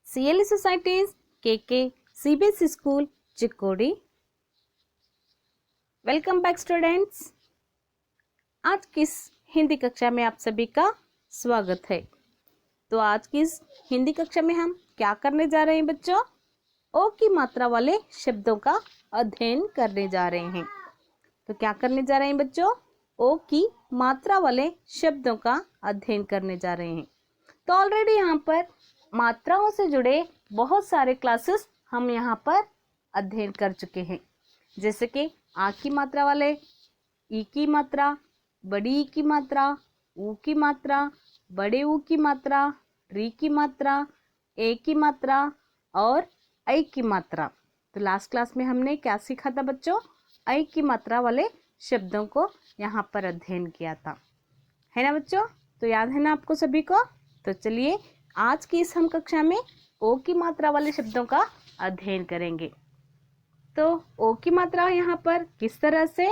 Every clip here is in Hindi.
CLE societies KK CBSE school Chikodi. Welcome back students. आज की इस हिंदी कक्षा में आप सभी का स्वागत है। तो आज की इस हिंदी कक्षा में हम क्या करने जा रहे हैं बच्चों? ओ की मात्रा वाले शब्दों का अध्ययन करने जा रहे हैं। तो क्या करने जा रहे हैं बच्चों? ओ की मात्रा वाले शब्दों का अध्ययन करने जा रहे हैं। तो ऑलरेडी यहाँ पर मात्राओं से जुड़े बहुत सारे क्लासेस हम यहाँ पर अध्ययन कर चुके हैं, जैसे कि आ की मात्रा वाले, ई की मात्रा, बड़ी ई की मात्रा, ऊ की मात्रा, बड़े ऊ की मात्रा, री की मात्रा, ए की मात्रा और ऐ की मात्रा। तो लास्ट क्लास में हमने क्या सीखा था बच्चों? ऐ की मात्रा वाले शब्दों को यहाँ पर अध्ययन किया था, है ना बच्चों? तो याद है ना आपको सभी को? तो चलिए आज की इस हम कक्षा में ओ की मात्रा वाले शब्दों का अध्ययन करेंगे। तो ओ की मात्रा यहाँ पर किस तरह से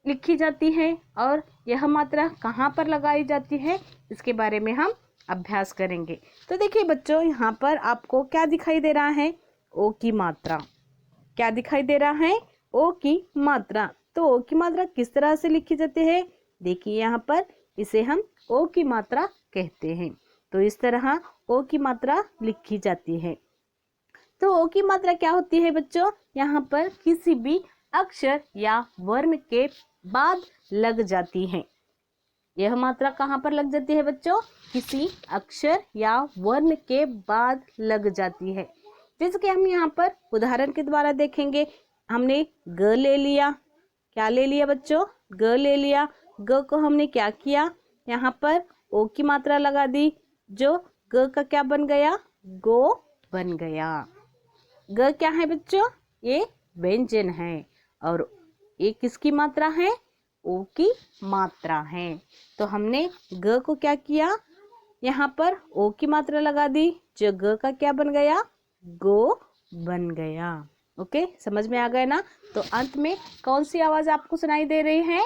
लिखी जाती है और यह मात्रा कहाँ पर लगाई जाती है, इसके बारे में हम अभ्यास करेंगे। तो देखिए बच्चों, यहाँ पर आपको क्या दिखाई दे रहा है? ओ की मात्रा। क्या दिखाई दे रहा है? ओ की मात्रा। तो ओ की मात्रा किस तरह से लिखी जाती है? देखिए यहाँ पर इसे हम ओ की मात्रा कहते हैं। तो इस तरह ओ की मात्रा लिखी जाती है। तो ओ की मात्रा क्या होती है बच्चों? यहाँ पर किसी भी अक्षर या वर्ण के बाद लग जाती है। यह मात्रा कहाँ पर लग जाती है बच्चों? किसी अक्षर या वर्ण के बाद लग जाती है। जैसे कि हम यहाँ पर उदाहरण के द्वारा देखेंगे। हमने ग ले लिया। क्या ले लिया बच्चों? ग ले लिया। ग को हमने क्या किया? यहाँ पर ओ की मात्रा लगा दी, जो ग का क्या बन गया? गो बन गया। ग क्या है बच्चों? ये व्यंजन है। और ये किसकी मात्रा है? ओ की मात्रा है। तो हमने ग को क्या किया? यहाँ पर ओ की मात्रा लगा दी, जो ग का क्या बन गया? गो बन गया। ओके, समझ में आ गया ना? तो अंत में कौन सी आवाज आपको सुनाई दे रही है?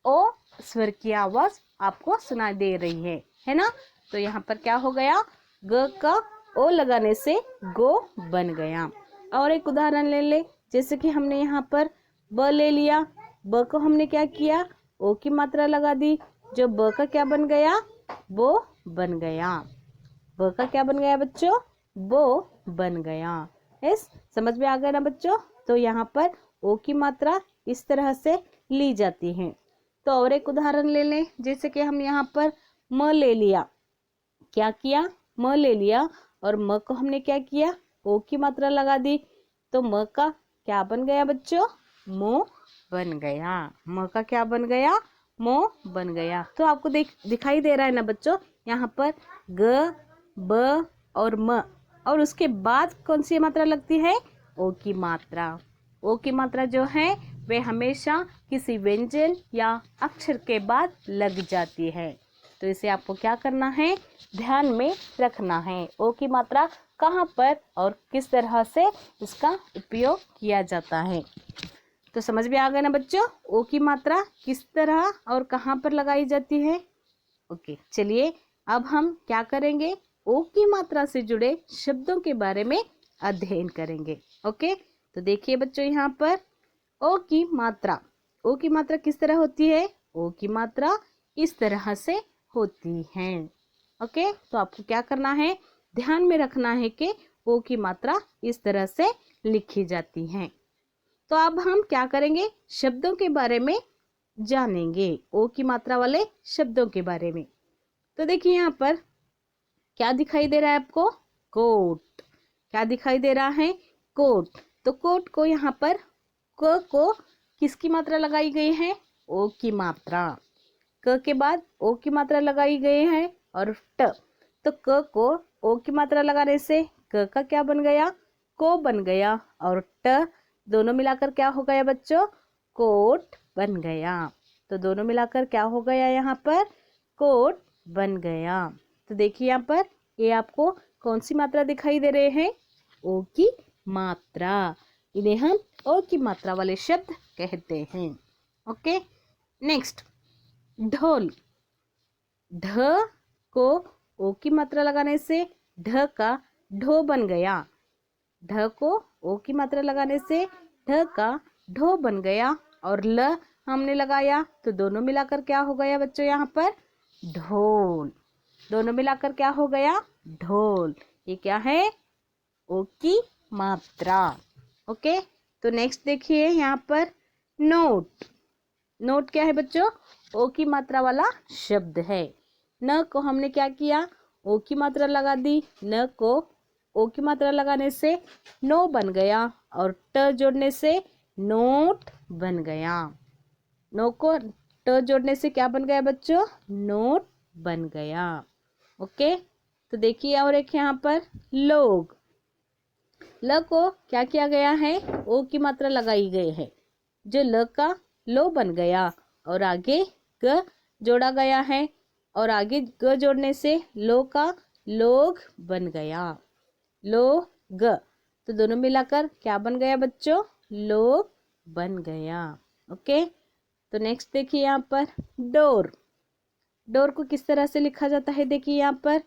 ओ स्वर की आवाज आपको सुनाई दे रही है ना? तो यहाँ पर क्या हो गया? ग का ओ लगाने से गो बन गया। और एक उदाहरण ले ले, जैसे कि हमने यहाँ पर ब ले लिया। ब को हमने क्या किया? ओ की मात्रा लगा दी, जो ब का क्या बन गया? बो बन गया। ब का क्या बन गया बच्चों? बो बन गया। यस, समझ में आ गया ना बच्चों? तो यहाँ पर ओ की मात्रा इस तरह से ली जाती है। तो और एक उदाहरण ले लें, जैसे कि हम यहाँ पर म ले लिया। क्या किया? म ले लिया और म को हमने क्या किया? ओ की मात्रा लगा दी। तो म का क्या बन गया बच्चों? मो बन गया। म का क्या बन गया? मो बन गया। तो आपको दिखाई दे रहा है ना बच्चों? यहाँ पर ग, ब और म, और उसके बाद कौन सी मात्रा लगती है? ओ की मात्रा। ओ की मात्रा जो है वे हमेशा किसी व्यंजन या अक्षर के बाद लग जाती है। तो इसे आपको क्या करना है? ध्यान में रखना है। ओ की मात्रा कहाँ पर और किस तरह से इसका उपयोग किया जाता है। तो समझ में आ गया ना बच्चों? ओ की मात्रा किस तरह और कहाँ पर लगाई जाती है। ओके, चलिए अब हम क्या करेंगे? ओ की मात्रा से जुड़े शब्दों के बारे में अध्ययन करेंगे। ओके, तो देखिए बच्चों, यहाँ पर ओ की मात्रा। ओ की मात्रा किस तरह होती है? ओ की मात्रा इस तरह से होती है। ओके, तो आपको क्या करना है? ध्यान में रखना है कि ओ की मात्रा इस तरह से लिखी जाती है। तो अब हम क्या करेंगे? शब्दों के बारे में जानेंगे, ओ की मात्रा वाले शब्दों के बारे में। तो देखिए यहाँ पर क्या दिखाई दे रहा है आपको? कोट। क्या दिखाई दे रहा है? कोट। तो कोट को यहाँ पर क को किसकी मात्रा लगाई गई है? ओ की मात्रा। क के बाद ओ की मात्रा लगाई गई है और ट। तो क को ओ की मात्रा लगाने से क का क्या बन गया? को बन गया। और ट दोनों मिलाकर क्या हो गया बच्चों? कोट बन गया। तो दोनों मिलाकर क्या हो गया? यहाँ पर कोट बन गया। तो देखिए यहाँ पर ये आपको कौन सी मात्रा दिखाई दे रहे हैं? ओ की मात्रा। इन्हें हम ओ की मात्रा वाले शब्द कहते हैं। ओके, नेक्स्ट ढोल। ढ को ओ की मात्रा लगाने से ढ का ढो बन गया। ढ को ओ की मात्रा लगाने से ढ का ढो बन गया और ल हमने लगाया तो दोनों मिलाकर क्या हो गया बच्चों यहाँ पर ढोल। दोनों मिलाकर क्या हो गया ढोल। ये क्या है ओ की मात्रा। ओके, तो नेक्स्ट देखिए यहाँ पर नोट। नोट क्या है बच्चों ओ की मात्रा वाला शब्द है। न को हमने क्या किया ओ की मात्रा लगा दी। न को ओ की मात्रा लगाने से नो बन गया और ट जोड़ने से नोट बन गया। नो को ट जोड़ने से क्या बन गया बच्चों नोट बन गया। ओके, तो देखिए और एक यहाँ पर लोग। ल को क्या किया गया है ओ की मात्रा लगाई गई है जो ल का लो बन गया और आगे ग जोड़ा गया है और आगे ग जोड़ने से लो का लोग बन गया। लोग, तो दोनों मिलाकर क्या बन गया बच्चों लोग बन गया। ओके, तो नेक्स्ट देखिए यहाँ पर डोर। डोर को किस तरह से लिखा जाता है देखिए यहाँ पर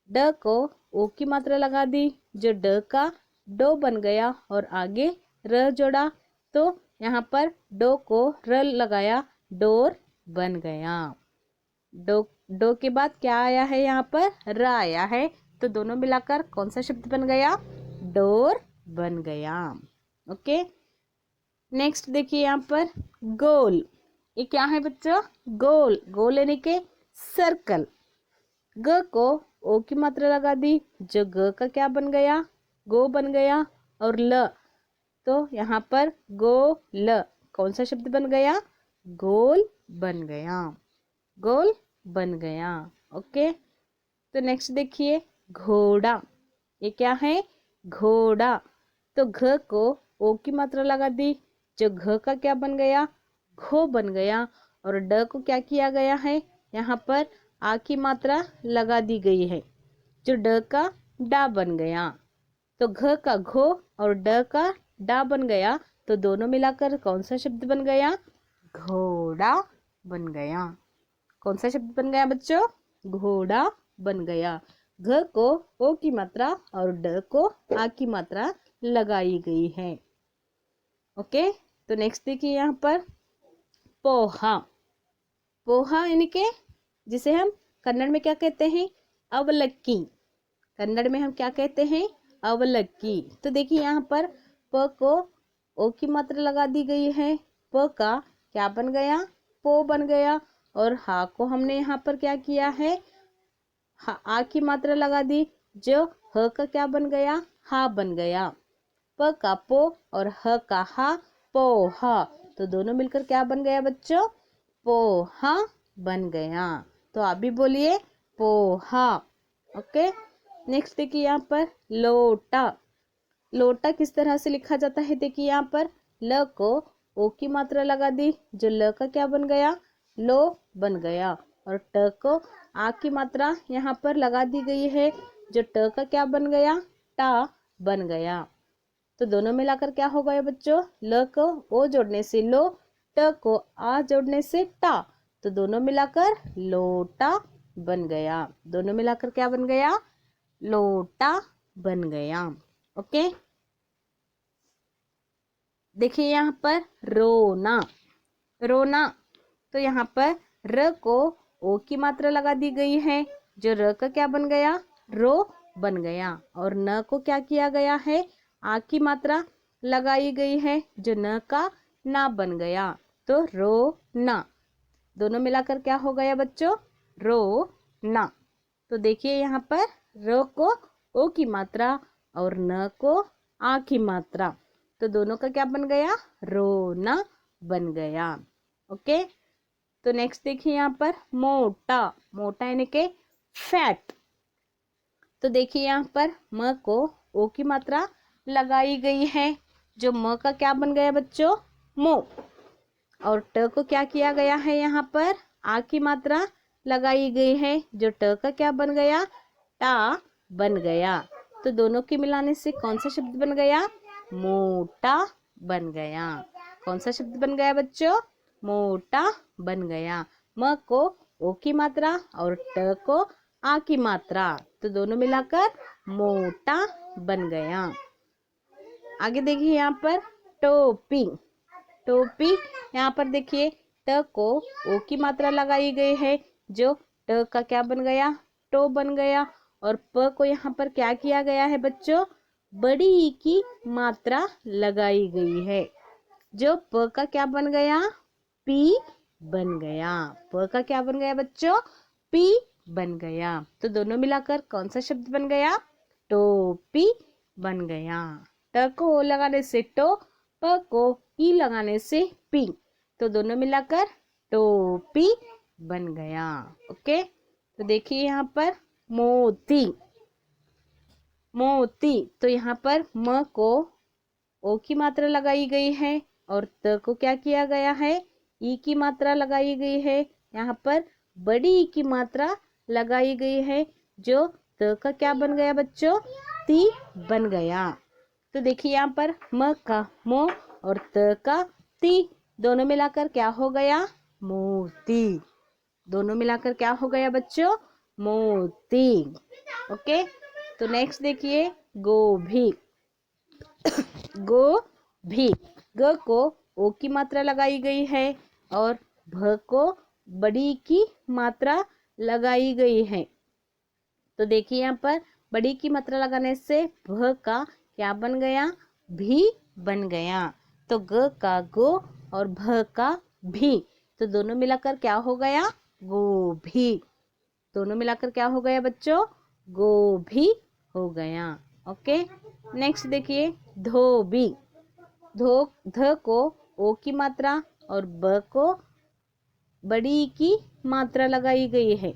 ड को ओ की मात्रा लगा दी जो ड का डो बन गया और आगे र जोड़ा तो यहाँ पर डो को र लगाया डोर बन गया। डो डो के बाद क्या आया है यहाँ पर र आया है तो दोनों मिलाकर कौन सा शब्द बन गया डोर बन गया। ओके, नेक्स्ट देखिए यहाँ पर गोल। ये क्या है बच्चों गोल। गोल यानी के सर्कल। ग को ओ की मात्रा लगा दी जो ग का क्या बन गया गो बन गया और ल तो यहाँ पर गो ल कौन सा शब्द बन गया गोल बन गया। गोल बन गया। ओके, तो नेक्स्ट देखिए घोड़ा। ये क्या है घोड़ा। तो घ को ओ की मात्रा लगा दी जो घ का क्या बन गया घो बन गया और ड को क्या किया गया है यहाँ पर आ की मात्रा लगा दी गई है जो ड का डा बन गया। तो घ का घो और ड का डा बन गया तो दोनों मिलाकर कौन सा शब्द बन गया घोड़ा बन गया। कौन सा शब्द बन गया बच्चों घोड़ा बन गया। घ को ओ की मात्रा और ड को आ की मात्रा लगाई गई है। ओके, तो नेक्स्ट देखिए यहाँ पर पोहा। पोहा यानी के जिसे हम कन्नड़ में क्या कहते हैं अवलक्की। कन्नड़ में हम क्या कहते हैं अवलक्की। तो देखिए यहाँ पर प को ओ की मात्रा लगा दी गई है प का क्या बन गया पो बन गया और हा को हमने यहाँ पर क्या किया है आ की मात्रा लगा दी जो ह का क्या बन गया हा बन गया। प का पो और ह का हा पोहा तो दोनों मिलकर क्या बन गया बच्चों पोहा बन गया। तो आप भी बोलिए पोहा। ओके, नेक्स्ट देखिए यहाँ पर लोटा। लोटा किस तरह से लिखा जाता है देखिए यहाँ पर ल को ओ की मात्रा लगा दी जो ल का क्या बन गया लो बन गया और ट को आ की मात्रा यहाँ पर लगा दी गई है जो ट का क्या बन गया टा बन गया। तो दोनों मिलाकर क्या हो गया बच्चों ल को ओ जोड़ने से लो ट को आ जोड़ने से टा तो दोनों मिलाकर लोटा बन गया। दोनों मिलाकर क्या बन गया लोटा बन गया। ओके, देखिए यहाँ पर रोना। रोना, तो यहाँ पर र को ओ की मात्रा लगा दी गई है जो र का क्या बन गया रो बन गया और न को क्या किया गया है आ की मात्रा लगाई गई है जो न का ना बन गया तो रो ना। दोनों मिलाकर क्या हो गया बच्चों रो ना। तो देखिए यहाँ पर रो को ओ की मात्रा और न को आ की मात्रा तो दोनों का क्या बन गया रोना बन गया। ओके, तो नेक्स्ट देखिए यहाँ पर मोटा। मोटा यानी के फैट। तो देखिए यहाँ पर म को ओ की मात्रा लगाई गई है जो म का क्या बन गया बच्चों मो और ट को क्या किया गया है यहाँ पर आ की मात्रा लगाई गई है जो ट का क्या बन गया टा बन गया। तो दोनों के मिलाने से कौन सा शब्द बन गया मोटा बन गया। कौन सा शब्द बन गया बच्चों मोटा बन गया। म को ओ की मात्रा और ट को आ की मात्रा, तो दोनों मिलाकर मोटा बन गया। आगे देखिए यहाँ पर टोपी। टोपी, यहाँ पर देखिए ट को ओ की मात्रा लगाई गई है, जो ट का क्या बन गया, टो बन गया। और प को यहाँ पर क्या किया गया है बच्चों, बड़ी ई की मात्रा लगाई गई है, जो प का क्या बन गया, पी बन गया। प का क्या बन गया बच्चों, पी बन गया। तो दोनों मिलाकर कौन सा शब्द बन गया, टोपी बन गया। ट को ओ लगाने से टो, प को ई लगाने से पी, तो दोनों मिलाकर टोपी बन गया। ओके, तो देखिए यहाँ पर मोती। मोती, तो यहाँ पर म को ओ की मात्रा लगाई गई है और त को क्या किया गया है, ई की मात्रा लगाई गई है। यहाँ पर बड़ी ई की मात्रा लगाई गई है, जो त का क्या बन गया बच्चों, ती बन गया। तो देखिए यहाँ पर म का मो और त का ती, दोनों मिलाकर क्या हो गया, मोती। दोनों मिलाकर क्या हो गया बच्चों, मोती। ओके, तो नेक्स्ट देखिए गोभी। गोभी, ग को ओ की मात्रा लगाई गई है और भ को बड़ी की मात्रा लगाई गई है। तो देखिए यहाँ पर बड़ी की मात्रा लगाने से भ का क्या बन गया, भी बन गया। तो ग का गो और भ का भी, तो दोनों मिलाकर क्या हो गया, गोभी। दोनों मिलाकर क्या हो गया बच्चों, गोभी हो गया। ओके, नेक्स्ट देखिए धोबी। धो, ध को ओ की मात्रा और ब को बड़ी की मात्रा लगाई गई है,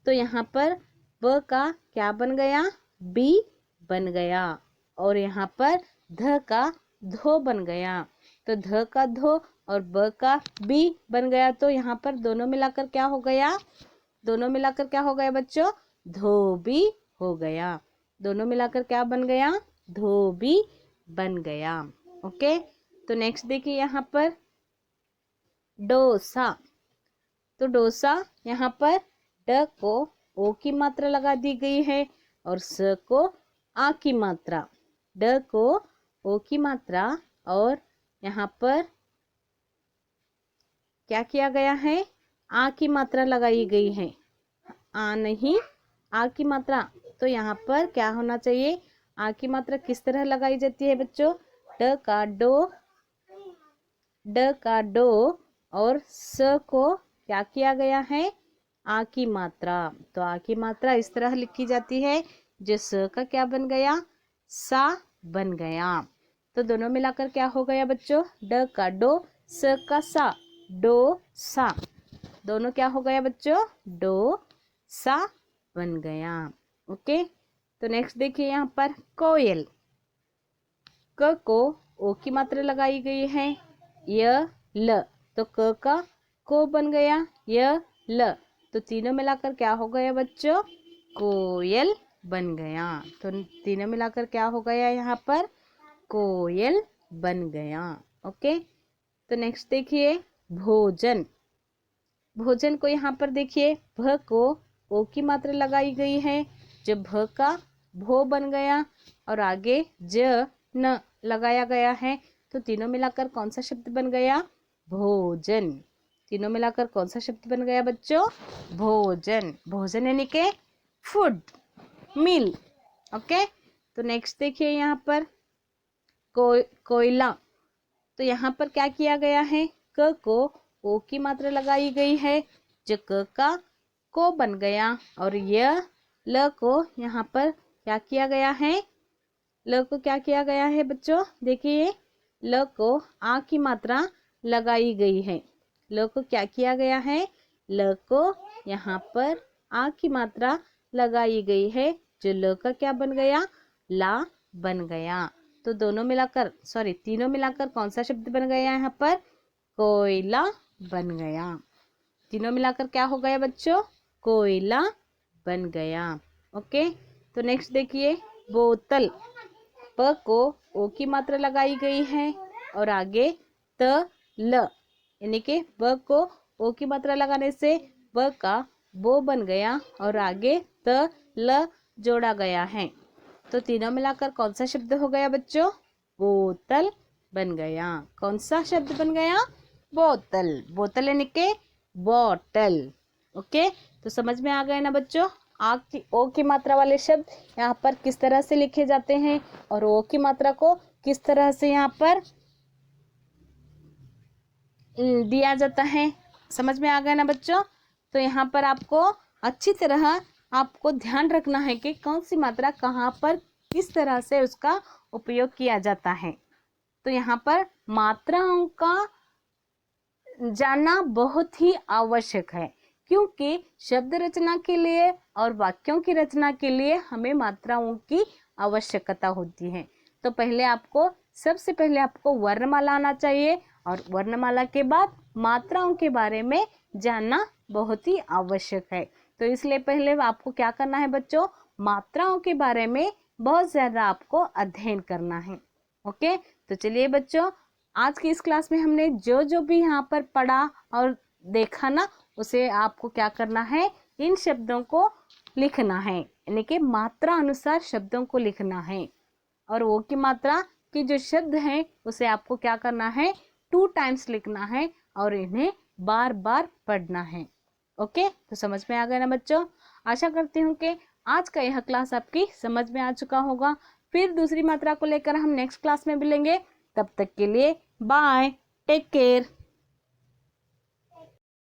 तो यहाँ पर ब का क्या बन गया, बी बन गया। और यहाँ पर ध का धो बन गया, तो ध का धो और ब का बी बन गया। तो यहाँ पर दोनों मिलाकर क्या हो गया, दोनों मिलाकर क्या हो गया बच्चों, धोबी हो गया। दोनों मिलाकर क्या बन गया, धोबी बन गया। ओके, तो नेक्स्ट देखिए यहाँ पर डोसा। तो डोसा, यहाँ पर ड को ओ की मात्रा लगा दी गई है और स को आ की मात्रा, ड को ओ की मात्रा और यहाँ पर क्या किया गया है, आ की मात्रा लगाई गई है, आ नहीं, आ की मात्रा। तो यहाँ पर क्या होना चाहिए, आ की मात्रा किस तरह लगाई जाती है बच्चों, ड का डो, ड का डो और स को क्या किया गया है, आ की मात्रा। तो आ की मात्रा इस तरह लिखी जाती है, जो स का क्या बन गया, सा बन गया। तो दोनों मिलाकर क्या हो गया बच्चों, ड का डो, स का सा, डो सा। दोनों क्या हो गया बच्चों, डो सा बन गया। ओके, तो नेक्स्ट देखिए यहाँ पर कोयल। क को ओ की मात्रा लगाई गई है, य ल, तो क का को बन गया, य ल, तो तीनों मिलाकर क्या हो गया बच्चों, कोयल बन गया। तो तीनों मिलाकर क्या हो गया यहाँ पर, कोयल बन गया। ओके, तो नेक्स्ट देखिए भोजन। भोजन को यहाँ पर देखिए भ को ओ की मात्रा लगाई गई है, जब भ का भो बन गया और आगे ज न लगाया गया है, तो तीनों मिलाकर कौन सा शब्द बन गया, भोजन। तीनों मिलाकर कौन सा शब्द बन गया बच्चों, भोजन। भोजन यानी के फूड, मील। ओके, तो नेक्स्ट देखिए यहाँ पर कोयला। तो यहाँ पर क्या किया गया है, क को ओ की मात्रा लगाई गई है, जो क का को बन गया और य ल को यहाँ पर क्या किया गया है, ल को क्या किया गया है बच्चों, देखिए ल को आ की मात्रा लगाई गई है। ल को क्या किया गया है, ल को यहाँ पर आ की मात्रा लगाई गई है, जो ल का क्या बन गया, ला बन गया। तो दोनों मिलाकर तीनों मिलाकर कौन सा शब्द बन गया यहाँ पर, कोयला बन गया। तीनों मिलाकर क्या हो गया बच्चों, कोयला बन गया। ओके, तो नेक्स्ट देखिए बोतल। प को ओ की मात्रा लगाई गई है और आगे त ल, यानी कि ब को ओ की मात्रा लगाने से ब का बो बन गया और आगे त ल जोड़ा गया है। तो तीनों मिलाकर कौन सा शब्द हो गया बच्चों? बोतल बन गया। कौन सा शब्द बन गया? बोतल। बोतल यानी के बॉटल। ओके, तो समझ में आ गए ना बच्चों? आ की ओ की मात्रा वाले शब्द यहाँ पर किस तरह से लिखे जाते हैं और ओ की मात्रा को किस तरह से यहाँ पर दिया जाता है। समझ में आ गया ना बच्चों? तो यहाँ पर आपको अच्छी तरह आपको ध्यान रखना है कि कौन सी मात्रा कहाँ पर किस तरह से उसका उपयोग किया जाता है। तो यहाँ पर मात्राओं का जानना बहुत ही आवश्यक है, क्योंकि शब्द रचना के लिए और वाक्यों की रचना के लिए हमें मात्राओं की आवश्यकता होती है। तो सबसे पहले आपको वर्णमाला आना चाहिए और वर्णमाला के बाद मात्राओं के बारे में जानना बहुत ही आवश्यक है। तो इसलिए पहले आपको क्या करना है बच्चों? मात्राओं के बारे में बहुत ज़्यादा आपको अध्ययन करना है। ओके, तो चलिए बच्चों, आज की इस क्लास में हमने जो जो भी यहाँ पर पढ़ा और देखा ना, उसे आपको क्या करना है? इन शब्दों को लिखना है, यानी कि मात्रा अनुसार शब्दों को लिखना है। और वो की मात्रा के जो शब्द हैं उसे आपको क्या करना है? 2 टाइम्स लिखना है और इन्हें बार बार पढ़ना है। ओके, तो समझ में आ गया ना बच्चों? आशा करती हूँ कि आज का यह क्लास आपकी समझ में आ चुका होगा। फिर दूसरी मात्रा को लेकर हम नेक्स्ट क्लास में मिलेंगे। तब तक के लिए बाय, टेक केयर।